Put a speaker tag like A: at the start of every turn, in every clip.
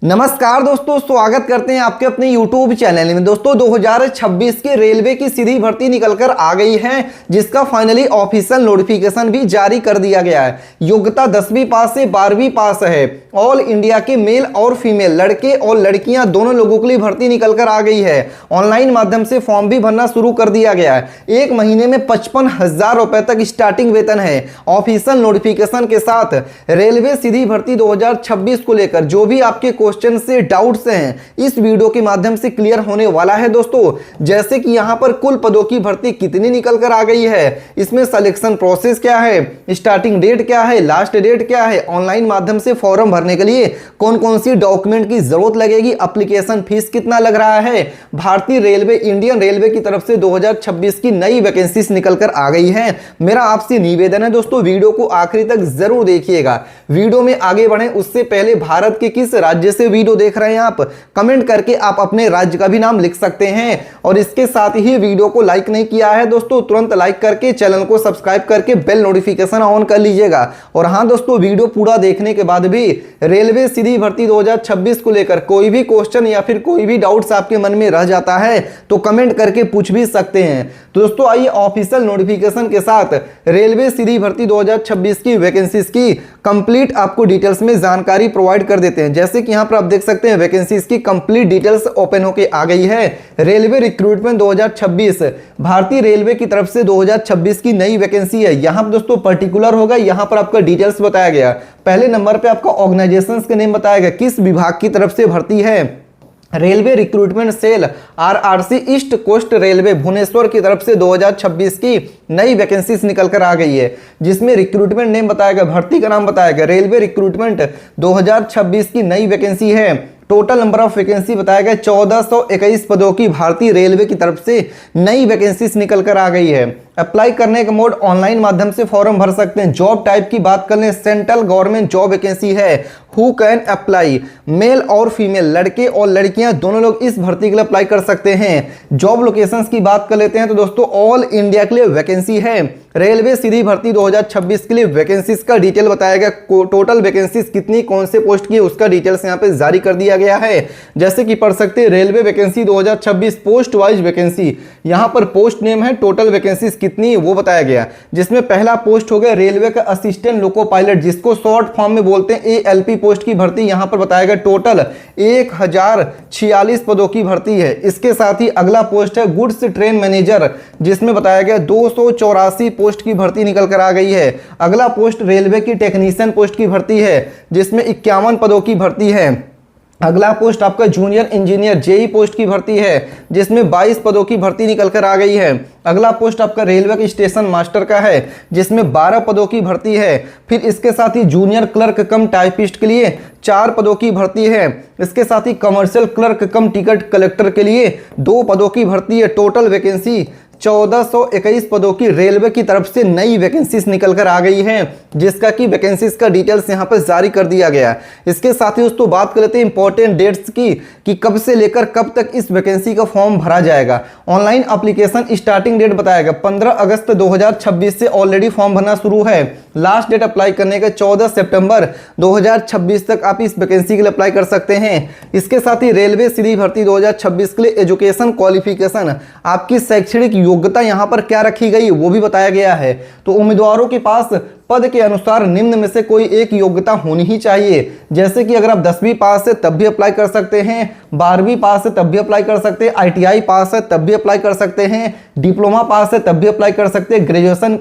A: नमस्कार दोस्तों, स्वागत करते हैं आपके अपने YouTube चैनल में। दोस्तों 2026 के रेलवे की सीधी भर्ती निकलकर आ गई है, जिसका फाइनली ऑफिशियल नोटिफिकेशन भी जारी कर दिया गया है। योग्यता 10वीं पास से 12वीं पास है। ऑल इंडिया के मेल और फीमेल, लड़के और लड़कियां दोनों लोगों के लिए भर्ती निकलकर आ गई है। ऑनलाइन माध्यम से फॉर्म भी भरना शुरू कर दिया गया है। एक महीने में 55,000 रुपए तक स्टार्टिंग वेतन है। ऑफिशियल नोटिफिकेशन के साथ रेलवे सीधी भर्ती 2026 को लेकर जो भी आपके क्वेश्चन से डाउट्स हैं, इस वीडियो के माध्यम से क्लियर होने वाला है। दोस्तों जैसे कि यहां पर कुल पदों की भर्ती कितनी निकल कर आ गई है, इसमें सिलेक्शन प्रोसेस क्या है, स्टार्टिंग डेट क्या है, लास्ट डेट क्या है, ऑनलाइन माध्यम से फॉर्म भरने के लिए कौन कौन सी डॉक्यूमेंट की जरूरत लगेगी, एप्लीकेशन फीस कितना लग रहा है। भारतीय रेलवे, इंडियन रेलवे की तरफ से 2026 की नई वैकेंसीज निकल कर आ गई है। मेरा आपसे निवेदन है दोस्तों, वीडियो को आखिरी तक जरूर देखिएगा। वीडियो में आगे बढ़े उससे पहले भारत के किस राज्य से वीडियो देख रहे हैं आप, कमेंट करके आप अपने राज्य का भी नाम लिख सकते हैं। और इसके साथ ही वीडियो को लाइक नहीं किया है दोस्तों, तुरंत लाइक करके चैनल को सब्सक्राइब करके बेल नोटिफिकेशन ऑन कर लीजिएगा। और हां दोस्तों, वीडियो पूरा देखने के बाद भी रेलवे सीधी भर्ती 2026 को लेकर कोई भी क्वेश्चन या फिर कोई भी डाउट्स आपके मन में रह जाता है तो कमेंट करके पूछ भी सकते हैं। तो दोस्तों आइए ऑफिशियल नोटिफिकेशन के साथ रेलवे सीधी भर्ती 2026 की वैकेंसीज की कंप्लीट आपको डिटेल्स में जानकारी प्रोवाइड कर देते हैं। जैसे कि यहां पर आप देख सकते हैं वैकेंसीज की कंप्लीट डिटेल्स ओपन होके आ गई है। रेलवे रिक्रूटमेंट 2026 भारतीय रेलवे की तरफ से 2026 की नई वैकेंसी है। यहां पर दोस्तों पर्टिकुलर होगा, यहां पर आपका डिटेल्स बताया गया। पहले नंबर पे आपका ऑर्गेनाइजेशंस के नेम बताया गया, किस विभाग की तरफ से भर्ती है। Railway recruitment cell RRC East Coast Railway Bhubaneswar की तरफ से 2026 की नई वैकेंसीज निकल कर आ गई है, जिसमें रिक्रूटमेंट नेम बताया गया, भर्ती का नाम बताया गया। रेलवे रिक्रूटमेंट 2026 की नई वैकेंसी है। टोटल नंबर ऑफ वैकेंसी बताया गया 1421 पदों की भारतीय रेलवे की तरफ से नई वैकेंसीज निकल कर आ गई है। अप्लाई करने का मोड ऑनलाइन माध्यम से फॉर्म भर सकते हैं। जॉब टाइप की बात कर लें, सेंट्रल गवर्नमेंट जॉब वैकेंसी है। हु कैन अप्लाई, मेल और फीमेल, लड़के और लड़कियां दोनों लोग इस भर्ती के लिए अप्लाई कर सकते हैं। जॉब लोकेशंस की बात कर लेते हैं तो दोस्तों ऑल इंडिया के लिए वैकेंसी है। रेलवे सीधी भर्ती 2026 के लिए वैकेंसीज का डिटेल बताया गया। टोटल वैकेंसीज कितनी, कौन से पोस्ट की, उसका डिटेल्स यहाँ पे जारी कर दिया गया है। जैसे कि पढ़ सकते हैं railway vacancy 2026 post wise vacancy, यहाँ पर पोस्ट नेम है, टोटल वैकेंसीज कितनी वो बताया गया। जिसमें पहला पोस्ट हो गया रेलवे का असिस्टेंट लोको पायलट, जिसको शॉर्ट फॉर्म में बोलते हैं ALP पोस्ट की भर्ती यहाँ पर बताया गया। टोटल 1046 पदों की भर्ती है। इसके साथ ही अगला पोस्ट है गुड्स ट्रेन मैनेजर, जिसमें बताया गया 284 पोस्ट की भर्ती निकल कर आ गई है। अगला पोस्ट रेलवे की टेक्नीशियन पोस्ट की भर्ती है, जिसमें 51 पदों की भर्ती है। अगला पोस्ट आपका जूनियर इंजीनियर JE पोस्ट की भर्ती है, जिसमें 22 पदों की भर्ती निकल कर आ गई है। अगला पोस्ट आपका रेलवे के स्टेशन मास्टर का है, जिसमें 12 पदों की भर्ती है। फिर इसके साथ ही जूनियर क्लर्क कम टाइपिस्ट के लिए 4 पदों की भर्ती है। इसके साथ ही commercial clerk cum ticket collector के लिए 2 पदों की भर्ती है। टोटल वैकेंसी 1421 पदों की रेलवे की तरफ से नई वैकेंसीज निकल कर आ गई हैं, जिसका कि वैकेंसीज का डिटेल्स यहां पर जारी कर दिया गया है। इसके साथ ही दोस्तों बात कर लेते हैं इंपॉर्टेंट डेट्स की कि कब से लेकर कब तक इस वैकेंसी का फॉर्म भरा जाएगा। ऑनलाइन एप्लीकेशन स्टार्टिंग डेट बताया गया 15 अगस्त 2026 से ऑलरेडी फॉर्म भरना शुरू है। लास्ट डेट अप्लाई करने का 14 सितंबर 2026 तक आप इस वैकेंसी के लिए अप्लाई कर सकते हैं। इसके साथ ही रेलवे सीधी भर्ती 2026 के लिए एजुकेशन क्वालिफिकेशन, आपकी शैक्षणिक योग्यता यहां पर क्या रखी गई वो भी बताया गया है। तो उम्मीदवारों के पास पद के अनुसार निम्न में से कोई एक योग्यता होनी ही चाहिए। जैसे कि अगर आप 10वीं पास है तब भी अप्लाई कर सकते हैं, 12वीं पास है तब भी अप्लाई कर सकते हैं, ITI पास है तब भी अप्लाई कर सकते हैं, डिप्लोमा पास है तब भी अप्लाई कर सकते हैं,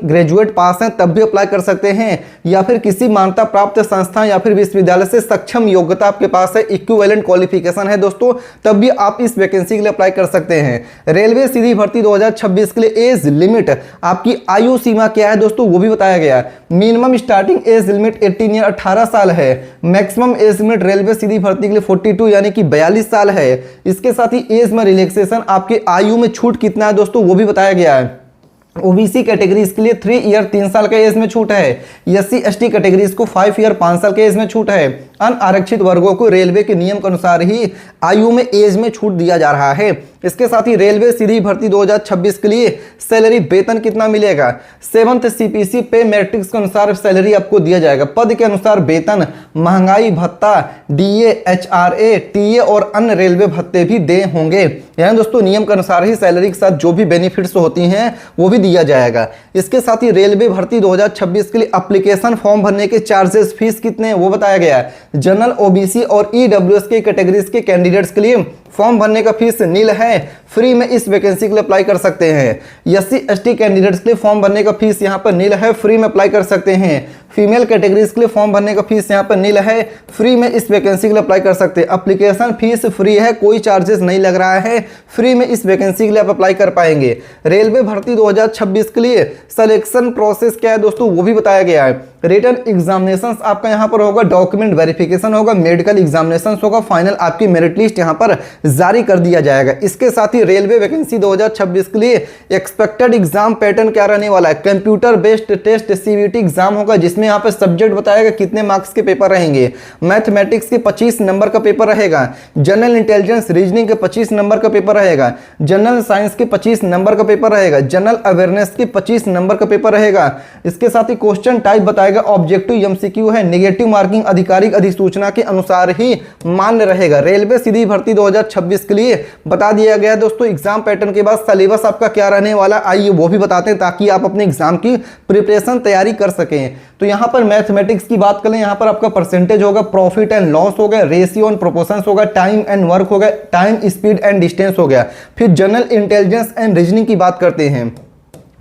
A: ग्रेजुएट पास है तब भी अप्लाई कर सकते हैं, या फिर किसी मान्यता प्राप्त संस्था या फिर विश्वविद्यालय से सक्षम योग्यता आपके पास है, इक्विवेलेंट क्वालिफिकेशन है दोस्तों, तब भी आप इस वैकेंसी के लिए अप्लाई कर सकते हैं। रेलवे सीधी भर्ती 2026 के लिए एज लिमिट, आपकी आयु सीमा क्या है दोस्तों वो भी बताया गया। Minimum starting age limit 18 year 18 साल है। मैक्सिमम एज लिमिट रेलवे सीधी भर्ती के लिए 42 यानी कि 42 साल है। इसके साथ ही एज में रिलैक्सेशन, आपके आयु में छूट कितना है दोस्तों वो भी बताया गया है। ओबीसी कैटेगरीज के लिए 3 ईयर 3 साल के एज में छूट है। SC ST कैटेगरीज को 5 ईयर 5 साल के एज में छूट है। अनारक्षित वर्गों को रेलवे के नियम के अनुसार ही आयु में एज में छूट दिया जा रहा है। इसके साथ ही रेलवे सीधी भर्ती 2026 के लिए सैलरी वेतन कितना मिलेगा, 7th CPC पे मैट्रिक्स के अनुसार सैलरी आपको दिया जाएगा। पद के अनुसार वेतन, महंगाई भत्ता, DA, HRA, TA और अन्य रेलवे भत्ते भी दे होंगे। यानी दोस्तों नियम के अनुसार ही सैलरी के साथ जो भी बेनिफिट्स होती हैं वो भी दिया जाएगा। इसके साथ ही रेलवे भर्ती 2026 के लिए एप्लीकेशन फॉर्म भरने के चार्जेस फीस कितने हैं वो बताया गया है। जनरल, OBC और EWS के कैटेगरीज के कैंडिडेट्स के लिए फॉर्म भरने का फीस नील है, फ्री में इस वैकेंसी के लिए अप्लाई कर सकते हैं। SC ST कैंडिडेट्स के लिए फॉर्म भरने का फीस यहाँ पर नील है, फ्री में अप्लाई कर सकते हैं। फीमेल कैटेगरीज के लिए फॉर्म भरने का फीस यहाँ पर नील है, फ्री में इस वैकेंसी के लिए अप्लाई कर सकते हैं। एप्लीकेशन फीस फ्री है, कोई चार्जेस नहीं लग रहा है, फ्री में इस वैकेंसी के लिए आप अप्लाई कर पाएंगे। रेलवे भर्ती 2026 के लिए सिलेक्शन प्रोसेस क्या है दोस्तों वो भी बताया गया है। रिटन एग्जामिनेशन आपका यहाँ पर होगा, डॉक्यूमेंट वेरिफिकेशन होगा, मेडिकल एग्जामिनेशन होगा, फाइनल आपकी मेरिट लिस्ट यहाँ पर जारी कर दिया जाएगा। इसके साथ ही रेलवे वैकेंसी 2026 के लिए एक्सपेक्टेड एग्जाम पैटर्न क्या रहने वाला है, computer based test CBT exam होगा, जिसमें यहाँ पर सब्जेक्ट बताएगा कितने मार्क्स के पेपर रहेंगे। मैथमेटिक्स के 25 नंबर का पेपर रहेगा, जनरल इंटेलिजेंस रीजनिंग के 25 नंबर का पेपर रहेगा, जनरल साइंस के 25 नंबर का पेपर रहेगा, जनरल अवेयरनेस के 25 नंबर का पेपर रहेगा। इसके साथ ही क्वेश्चन टाइप बताएगा, ऑब्जेक्टिव MCQ है, नेगेटिव मार्किंग आधिकारिक अधिसूचना के अनुसार ही मान्य रहेगा। रेलवे सीधी भर्ती 2026 के लिए बता दिया गया दोस्तों एग्जाम पैटर्न के बाद सिलेबस आपका क्या रहने वाला, आइए वो भी बताते हैं ताकि आप अपने एग्जाम की प्रिपरेशन तैयारी कर सकें। तो यहाँ पर मैथमेटिक्स की बात करें, यहाँ पर आपका परसेंटेज होगा, प्रॉफिट एंड लॉस हो गया, रेशियो एंड प्रोपोर्शन होगा, टाइम एंड वर्क हो गया, टाइम स्पीड एंड डिस्टेंस हो गया। फिर जनरल इंटेलिजेंस एंड रीजनिंग की बात करते हैं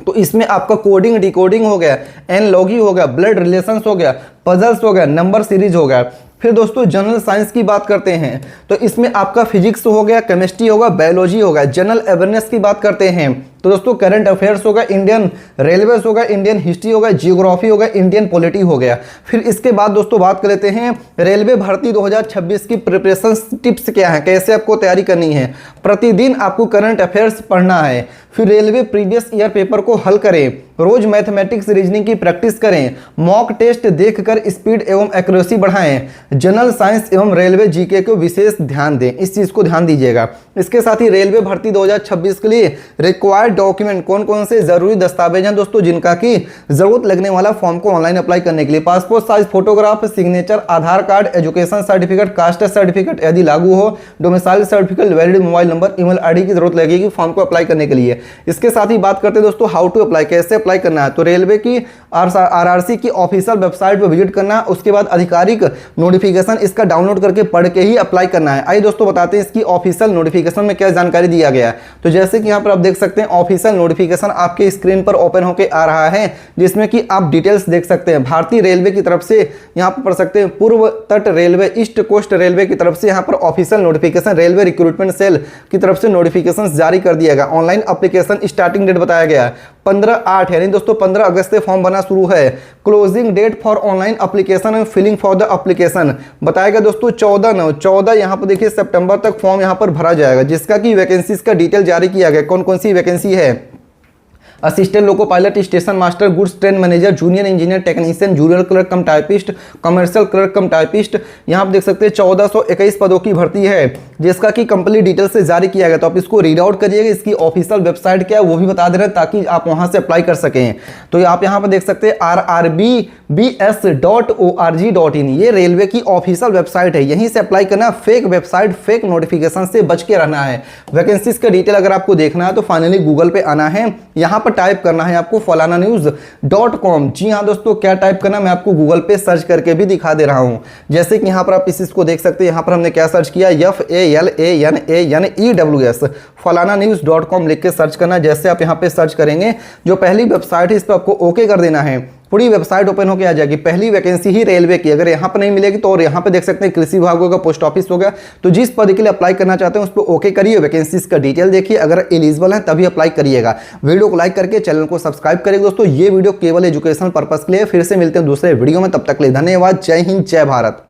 A: तो इसमें आपका कोडिंग डिकोडिंग हो गया, एनालॉजी हो गया, ब्लड रिलेशंस हो गया, पजल्स हो गया, नंबर सीरीज हो गया। फिर दोस्तों जनरल साइंस की बात करते हैं तो इसमें आपका फिजिक्स हो गया, केमिस्ट्री होगा, बायोलॉजी होगा। जनरल अवेयरनेस की बात करते हैं तो दोस्तों करंट अफेयर्स होगा, इंडियन रेलवेज होगा, इंडियन हिस्ट्री होगा, जियोग्राफी होगा, इंडियन पॉलिटी हो गया। फिर इसके बाद दोस्तों बात कर लेते हैं रेलवे भर्ती 2026 की प्रिपरेशन टिप्स क्या है, कैसे आपको तैयारी करनी है। प्रतिदिन आपको करंट अफेयर्स पढ़ना है, फिर रेलवे प्रीवियस ईयर पेपर को हल करें, रोज मैथमेटिक्स रीजनिंग की प्रैक्टिस करें, मॉक टेस्ट देखकर स्पीड एवं एक्यूरेसी बढ़ाएं, जनरल साइंस एवं रेलवे जीके को विशेष ध्यान दें, इस चीज को ध्यान दीजिएगा। इसके साथ ही रेलवे भर्ती 2026 के लिए रिक्वायर्ड डॉक्यूमेंट कौन कौन से जरूरी दस्तावेज हैं दोस्तों जिनका की जरूरत लगने वाला फॉर्म को ऑनलाइन अप्लाई करने के लिए, passport size photograph, signature, Aadhaar card, education certificate, caste certificate यदि लागू हो, domicile certificate, valid mobile number, email ID की जरूरत लगेगी फॉर्म को अप्लाई करने के लिए। इसके साथ ही बात करते हैं दोस्तों हाउ टू अप्लाई, कैसे अप्लाई करना है। तो रेलवे की RRC की ऑफिशियल वेबसाइट पर विजिट करना, उसके बाद आधिकारिक नोटिफिकेशन इसका डाउनलोड करके पढ़ के ही अप्लाई करना है। आइए दोस्तों बताते हैं इसकी ऑफिशियल नोटिफिकेशन में क्या जानकारी दिया गया है। तो जैसे कि यहाँ पर आप देख सकते हैं ऑफिशियल नोटिफिकेशन आपके स्क्रीन पर ओपन होकर आ रहा है, जिसमें कि आप डिटेल्स देख सकते हैं। भारतीय रेलवे की तरफ से यहाँ पर पढ़ सकते हैं, पूर्व तट रेलवे, ईस्ट कोस्ट रेलवे की तरफ से यहाँ पर official notification railway recruitment cell की तरफ से नोटिफिकेशन जारी कर दिया गया। ऑनलाइन एप्लीकेशन स्टार्टिंग डेट बताया गया है 15/8 यानी दोस्तों 15 अगस्त से फॉर्म भरना शुरू है। Closing date for online application and filling for the application बताएगा दोस्तों 14 यहाँ पर देखिए सितंबर तक फॉर्म यहाँ पर भरा जाएगा, जिसका की वैकेंसीज का डिटेल जारी किया गया। कौन कौन सी वैकेंसी है, assistant loco pilot, station master, goods train manager, junior engineer technician, junior clerk cum typist, commercial clerk cum typist. यहाँ आप देख सकते हैं 1421 पदों की भर्ती है, जिसका कि कंप्लीट डिटेल से जारी किया गया। तो आप इसको रीड आउट करिएगा, इसकी ऑफिशियल वेबसाइट क्या है वो भी बता दे रहे हैं ताकि आप वहां से अप्लाई कर सकें। तो आप यहाँ पर देख सकते हैं rrbs.org.in, ये रेलवे की ऑफिशियल वेबसाइट है, यहीं से अप्लाई करना। फेक वेबसाइट, फेक नोटिफिकेशन से बच के रहना है। वैकेंसीज का डिटेल अगर आपको देखना है तो फाइनली गूगल पे आना है, यहाँ पर टाइप करना है आपको falananews.com। जी हाँ दोस्तों, क्या टाइप करना मैं आपको गूगल पे सर्च करके भी दिखा दे रहा हूँ। जैसे कि यहाँ पर आप इस को देख सकते हैं, यहाँ पर हमने क्या सर्च किया, FALANANEWS falananews.com लिख के सर्च करना। जैसे आप यहाँ पे सर्च करेंगे, जो पहली वेबसाइट है इस पर आपको ओके कर देना है, पूरी वेबसाइट ओपन होकर आ जाएगी। पहली वैकेंसी ही रेलवे की, अगर यहाँ पर नहीं मिलेगी तो और यहाँ पे देख सकते हैं कृषि विभाग होगा, पोस्ट ऑफिस होगा। तो जिस पद के लिए अप्लाई करना चाहते हैं उस पर ओके करिए, वैकेंसीज का डिटेल देखिए, अगर एलिजिबल है तभी अप्लाई करिएगा। वीडियो को लाइक करके चैनल को सब्सक्राइब करिएगा दोस्तों। ये वीडियो केवल एजुकेशन पर्पस के लिए। फिर से मिलते हैं दूसरे वीडियो में, तब तक के लिए धन्यवाद। जय हिंद, जय भारत।